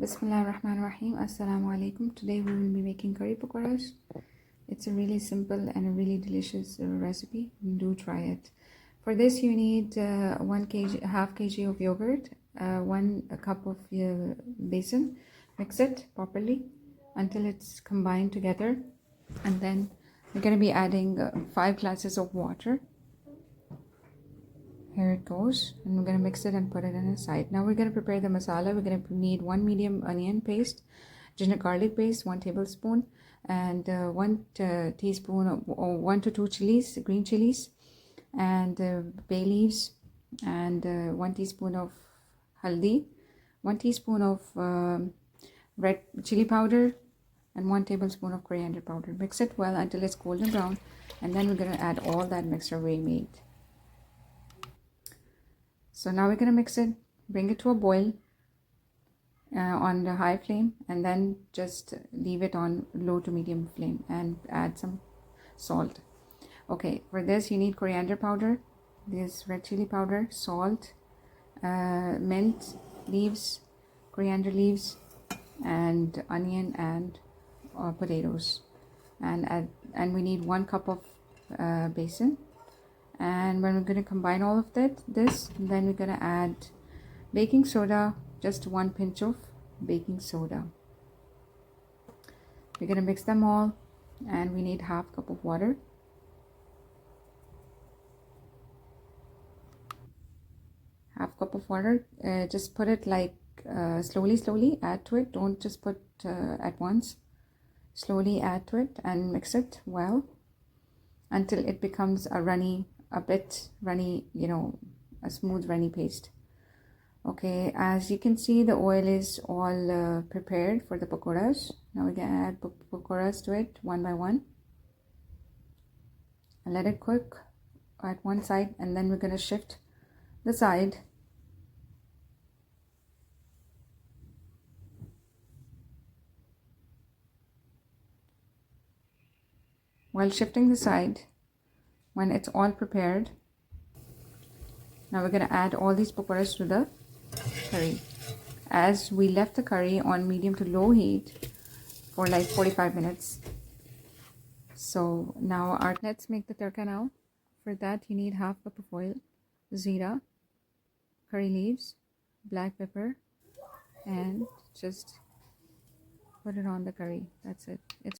Bismillahirrahmanirrahim. Assalamu alaikum. Today we will be making curry pakoras. It's a really simple and a really delicious recipe. Do try it. For this you need 1 kg, half kg of yogurt, 1 cup of besan. Mix it properly until it's combined together, and then we're going to be adding 5 glasses of water. Here it goes, and we're going to mix it and put it in a side. Now we're going to prepare the masala. We're going to need 1 medium onion paste, ginger garlic paste, 1 tablespoon, and 1 teaspoon or 1 to 2 chillies, green chillies, and bay leaves, and 1 teaspoon of haldi, 1 teaspoon of red chili powder, and 1 tablespoon of coriander powder. Mix it well until it's golden brown, and then we're going to add all that mixture we made. So now we're going to mix it, bring it to a boil on the high flame, and then just leave it on low to medium flame and add some salt. Okay, for this you need coriander powder, this red chili powder, salt, mint leaves, coriander leaves, and onion and potatoes, and we need 1 cup of basin. And when we're going to combine all of this, then we're going to add baking soda, just 1 pinch of baking soda. We're going to mix them all, and we need half cup of water. Half cup of water. Just put it like slowly add to it. Don't just put at once. Slowly add to it and mix it well until it becomes a bit runny, a smooth runny paste. Okay, as you can see, the oil is all prepared for the pakoras. Now we're gonna add pakoras to it one by one and let it cook at one side, and then we're gonna shift the side. While shifting the side, when it's all prepared, now we're going to add all these pakoras to the curry. As we left the curry on medium to low heat for like 45 minutes. So now let's make the tarika now. For that you need half cup of oil, zira, curry leaves, black pepper, and just put it on the curry. That's it. It's